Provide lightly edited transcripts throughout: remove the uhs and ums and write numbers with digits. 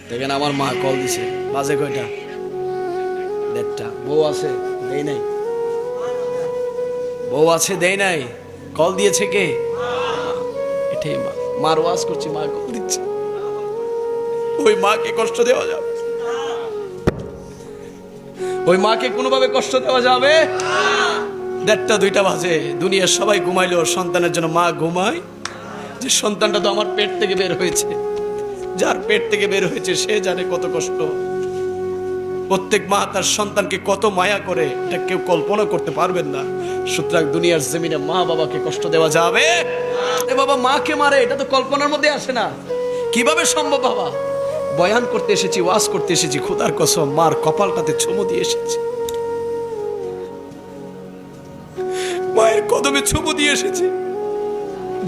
দেখেন আমার মা কল দিছে, বাজে কয়টা? 1:30। বউ আছে, দেই নাই। বউ আছে, দেই নাই। কল দিয়েছে কে? এটাই মা। মার ওয়াজ করছি, মা কল দিচ্ছে। ওই মাকে কষ্ট দেওয়া যাবে? ওই মাকে কোনোভাবে কষ্ট দেওয়া যাবে? 1:30 2টা বাজে, দুনিয়ার সবাই ঘুমাইলেও সন্তানের জন্য মা ঘুমায়। যে সন্তানটা তো আমার পেট থেকে বের হয়েছে, যার পেট থেকে বের হয়েছে সে জানে কত কষ্ট। প্রত্যেক মা তার সন্তানকে কত মায়া করে, এটা কেউ কল্পনা করতে পারবেন না। সুতরাং দুনিয়ার জমিনে মা বাবাকে কষ্ট দেওয়া যাবে? এ বাবা মাকে মারে, এটা তো কল্পনার মধ্যে আসে না। কিভাবে সম্ভব বাবা? বয়ান করতে এসেছি, ওয়াজ করতে এসেছি, খোদার কসম মার কপালটাতে চুমু দিয়ে এসেছি, মায়ের কদমে চুমু দিয়ে এসেছি।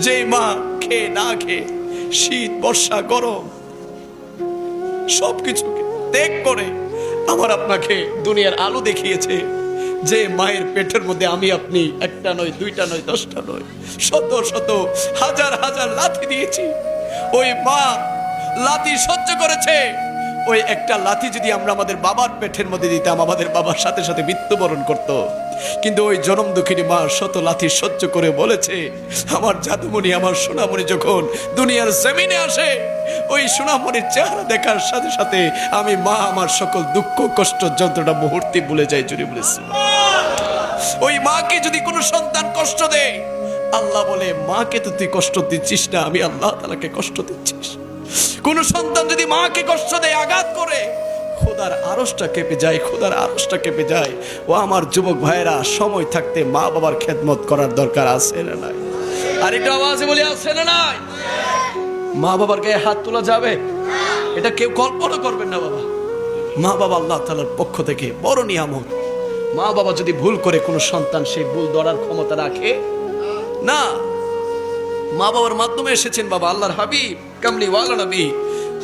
যে মা খেয়ে না খেয়ে শীত বর্ষা গরম সবকিছুকে ত্যাগ করে আমার আপনাকে দুনিয়ার আলো দেখিয়েছে, যে মায়ের পেটের মধ্যে আমি আপনি একটা নয়, দুইটা নয়, 10টা নয়, শত শত হাজার হাজার লাথি দিয়েছি। ওই মা লাথি সহ্য করেছে। ওই একটা লাথি যদি আমরা আমাদের বাবার পেটের মধ্যে দিতাম, আমাদের বাবার সাথে সাথে মৃত্যুবরণ করত। কিন্তু ওই জনম দুঃখিনী মা শত লাথি সহ্য করে বলেছে, আমার জাদুমণি, আমার সোনামণি যখন দুনিয়ার জমিনে আসে, ওই সোনামণির চেহারা দেখার সাথে সাথে আমি মা আমার সকল দুঃখ কষ্ট যন্ত্রণা মুহূর্তে ভুলে যাই। জুড়ে বলেছি, ওই মাকে যদি কোনো সন্তান কষ্ট দেয়, আল্লাহ বলে মাকে তো তুই কষ্ট দিচ্ছিস না, আমি আল্লাহ তাআলাকে কষ্ট দিচ্ছিস। কোন সন্তান যদি মাকে কষ্ট দেয়, আঘাত করে, খোদার আরশটা কেঁপে যায়, খোদার আরশটা কেঁপে যায়। ও আমার যুবক ভাইয়েরা, সময় থাকতে মা বাবার খেদমত করার দরকার আছে না নাই? আর এটা আওয়াজে বলে আছে না নাই? মা বাবার গায়ে হাত তোলা যাবে? এটা কেউ কল্পনা করবেন না বাবা। মা বাবা আল্লাহ তাআলার পক্ষ থেকে বড় নিয়ামত। মা বাবা যদি ভুল করে কোনো সন্তান সেই ভুল ধরার ক্ষমতা রাখে না। মা বাবার মাধ্যমে এসেছেন বাবা আল্লাহর হাবিব কামলিওয়ালা নবী।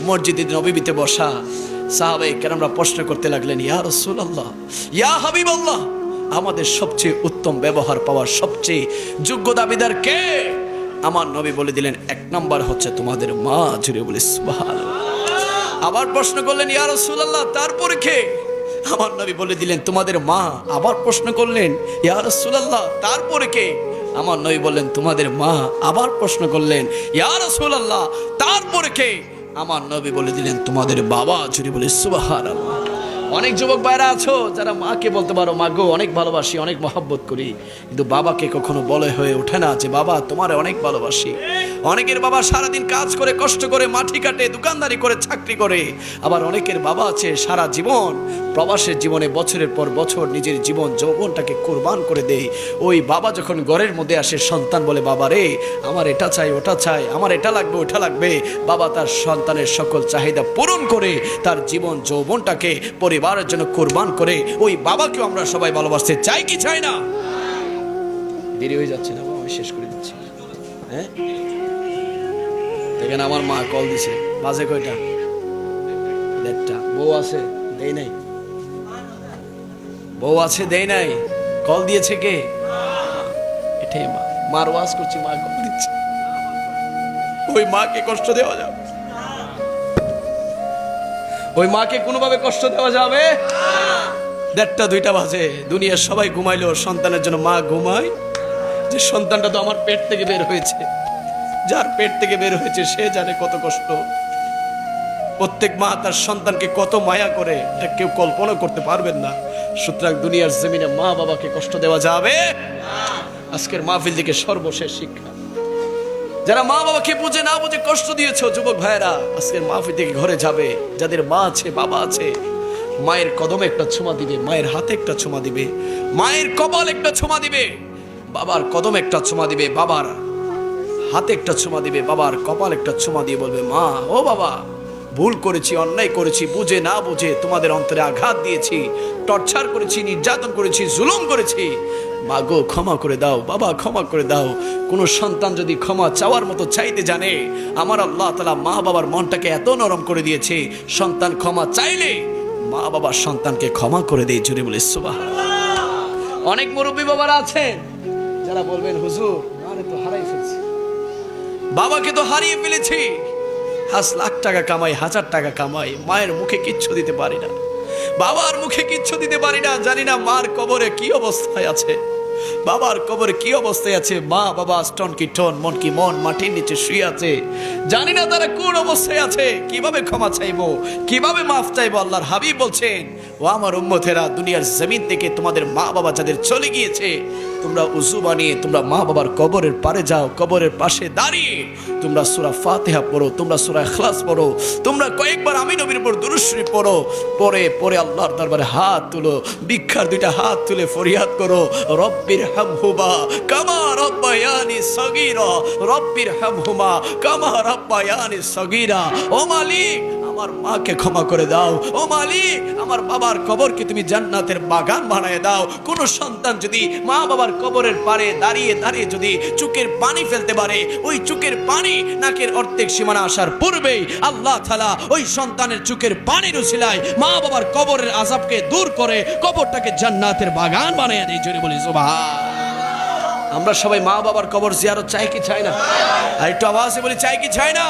মসজিদে নববীতে বসা সাহাবায়ে কেরামরা প্রশ্ন করতে লাগলেন, ইয়া রাসূলুল্লাহ, ইয়া হাবিবাল্লাহ, আমাদের সবচেয়ে উত্তম ব্যবহার পাওয়ার সবচেয়ে যোগ্য দাবিদার কে? আমার নবী বলে দিলেন, 1 নাম্বার হচ্ছে তোমাদের মা। জুড়ে বলে সুবহানাল্লাহ। আবার প্রশ্ন করলেন, ইয়া রাসূলুল্লাহ, তারপরে কে? আমার নবী বলে দিলেন, তোমাদের মা। আবার প্রশ্ন করলেন, ইয়া রাসূলুল্লাহ, তারপরে কে? আমার নবী বললেন, তোমাদের মা। আবার প্রশ্ন করলেন, ইয়া রাসূলুল্লাহ, তারপরে কে? আমার নবী বলে দিলেন, তোমাদের বাবা। জুড়ে বলে সুবহানাল্লাহ। অনেক যুবক ভাইরা আছো যারা মাকে বলতে পারো, মা গো অনেক ভালোবাসি, অনেক মহব্বত করি, কিন্তু বাবাকে কখনো বলে হয়ে ওঠে না যে বাবা তোমারে অনেক ভালোবাসি। অনেকের বাবা সারাদিন কাজ করে, কষ্ট করে, মাটি কাটে, দোকানদারি করে, চাকরি করে। আবার অনেকের বাবা আছে সারা জীবন প্রবাসের জীবনে বছরের পর বছর নিজের জীবন যৌবনটাকে কোরবান করে দেয়। ওই বাবা যখন ঘরের মধ্যে আসে, সন্তান বলে, বাবা রে আমার এটা চাই, ওটা চাই, আমার এটা লাগবে, ওটা লাগবে। বাবা তার সন্তানের সকল চাহিদা পূরণ করে তার জীবন যৌবনটাকে পরিবারের জন্য কোরবান করে। ওই বাবাকেও আমরা সবাই ভালোবাসতে চাই কি চাই না? দেরি হয়ে যাচ্ছে না বাবা, আমি শেষ করে দিচ্ছি। হ্যাঁ, দেখেন আমার মা কল দিছে, বাজে কয়টা? 1:30। বউ আছে, দেই নাই। বউ আছে, দেই নাই। কল দিয়েছে কে? এটাই মা। মার ওয়াজ করছি, মা কল দিচ্ছে। ওই মাকে কষ্ট দেওয়া যাবে? ওই মাকে কোনোভাবে কষ্ট দেওয়া যাবে? 1:30 2টা বাজে, দুনিয়ার সবাই ঘুমাইলেও সন্তানের জন্য মা ঘুমায়। যে সন্তানটা তো আমার পেট থেকে বের হয়েছে, যার পেট থেকে বের হয়েছে সে জানে কত কষ্ট। প্রত্যেক মা তার সন্তানকে কত মায়া করে, এটা কেউ কল্পনা করতে পারবেন না। সুতরাং দুনিয়ার জমিনে মা বাবাকে কষ্ট দেওয়া যাবে? আজকের মাহফিল থেকে সর্বশেষ শিক্ষা, যারা মা বাবাকে বুঝে না বুঝে কষ্ট দিয়েছো যুবক ভাইয়েরা, আজকের মাহফিল থেকে ঘরে যাবে। যাদের মা আছে, বাবা আছে, মায়ের কদমে একটা ছোঁয়া দিবে, মায়ের হাতে একটা ছোঁয়া দিবে, মায়ের কপাল একটা ছোঁয়া দিবে, বাবার কদমে একটা ছোঁয়া দিবে, বাবার হাতে একটা ছোঁয়া দিবে, বাবার কপাল একটা ছোঁয়া দিয়ে বলবে, মা ও বাবা ভুল করেছি, অন্যায় করেছি, বুঝে না বুঝে তোমাদের অন্তরে আঘাত দিয়েছি, টর্চার করেছি, নির্যাতন করেছি, জুলুম করেছি, মা গো ক্ষমা করে দাও, বাবা ক্ষমা করে দাও। কোনো সন্তান যদি ক্ষমা চাওয়ার মতো চাইতে জানে, আমার আল্লাহ তাআলা মা বাবার মনটাকে এত নরম করে দিয়েছে, সন্তান ক্ষমা চাইলে মা বাবা সন্তানকে ক্ষমা করে দেয়। জুড়ে বলে সুবহানাল্লাহ। অনেক মুরব্বী বাবারা আছেন যারা বলবেন, হুজুর আরে তো হারাই ফেলছি, বাবাকে তো হারিয়ে ফেলেছি, লাখ টাকা কামাই, 1000 টাকা কামাই, মায়ের মুখে কিচ্ছু দিতে পারি না, বাবার মুখে কিচ্ছু দিতে পারি না। জানি না মার কবরে কি অবস্থায় আছে, বাবার কবরে কি অবস্থায় আছে। মা বাবা স্টোন কি টন, মন কি মন, মাটির নিচে শুয়ে আছে। জানি না তারা কোন অবস্থায় আছে, কিভাবে ক্ষমা চাইবো, কিভাবে মাফ চাইবো। আল্লাহর হাবিব বলছেন, ও আমার উম্মতেরা, দুনিয়ার জমিন থেকে তোমাদের মা বাবা যাদের চলে গিয়েছে, তোমরা উযু বানিয়ে তোমরা মা বাবার কবরের পারে যাও, কবরের পাশে দাঁড়িয়ে তোমরা সূরা ফাতিহা পড়ো, তোমরা সূরা ইখলাস পড়ো, তোমরা কয়েকবার আমি নবীর উপর দুরূদ শরীফ পড়ো, পরে আল্লাহর দরবারে হাত তুলো, ভিক্ষার 2টা হাত তুলে ফরিয়াদ করো, রব্বির হামহুমা কামা রাব্বায়ানি সগীরা, রব্বির হামহুমা কামা রাব্বায়ানি সগীরা। ও মালিক, আমার মাকে ক্ষমা করে দাও। ও মালিক, আমার বাবার কবরকে তুমি জান্নাতের বাগান বানায় দাও। কোন সন্তান যদি মা বাবার কবরের পারে দাঁড়িয়ে দাঁড়িয়ে যদি চোখের পানি ফেলতে পারে, ওই চোখের পানি নাকের অর্ধেক সীমানা আসার পূর্বেই আল্লাহ তাআলা ওই সন্তানের চোখের পানির উসিলায় মা বাবার কবরের আযাবকে দূর করে কবরটাকে জান্নাতের বাগান বানিয়ে দেয়। জোরে বলি সুবহান। আমরা সবাই মা বাবার কবর জিয়ারত চাই কি চাই না? আর একটু আওয়াজে বলি, চাই কি চাই না?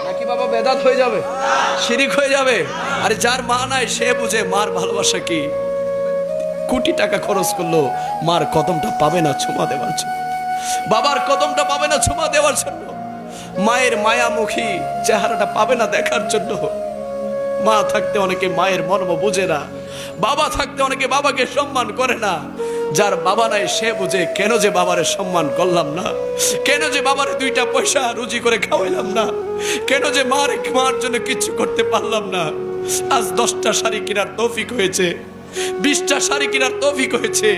নাকি বাবা বেদাত হয়ে যাবে, শিরিক হয়ে যাবে? আরে যার মা নাই সে বুঝে মার ভালোবাসা কি। কোটি টাকা খরচ করলো মার কদমটা পাবে না ছোঁয়া দেওয়ার জন্য, বাবার কদমটা পাবে না ছোঁয়া দেওয়ার জন্য, মায়ের মায়ামুখী চেহারাটা পাবে না দেখার জন্য। মা থাকতে অনেকে মায়ের মর্ম বুঝে না, বাবা থাকতে অনেকে বাবাকে সম্মান করে না। যার বাবা নাই সে বুঝে কেন যে বাবারে সম্মান করলাম না, কেন যে বাবারে 2টা পয়সা রুজি করে খাওয়াইলাম না, কেন যে মার জন্য কিছু করতে পারলাম না। আজ 10টা শাড়ি কেনার তৌফিক হয়েছে, 20টা শাড়ি কেনার তৌফিক হয়েছে,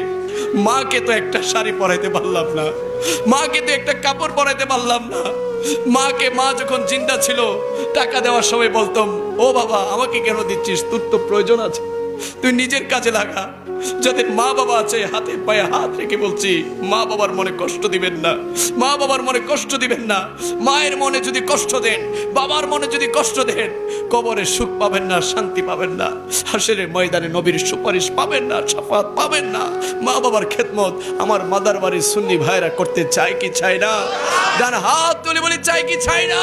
মাকে তো একটা শাড়ি পরাইতে পারলাম না, মাকে তো একটা কাপড় পরাইতে পারলাম না। মাকে, মা যখন জিন্দা ছিল টাকা দেওয়ার সময় বলতাম, ও বাবা আমাকে কেন দিচ্ছিস, তোর তো প্রয়োজন আছে, তুই নিজের কাজে লাগা। যাদের মা বাবা আছে হাতে পায়ে হাত রেখে বলছি, মা বাবার মনে কষ্ট দিবেন না, মা বাবার মনে কষ্ট দিবেন না। মায়ের মনে যদি কষ্ট দেন, বাবার মনে যদি কষ্ট দেন, কবরে সুখ পাবেন না, শান্তি পাবেন না, হাসরের ময়দানে নবীর সুপারিশ পাবেন না, শাফাত পাবেন না। মা বাবার খেদমত আমার মাদার বাড়ির সুন্নি ভাইরা করতে চাই কি চাই না? ডান হাত তুলে বলি, চাই কি চাই না?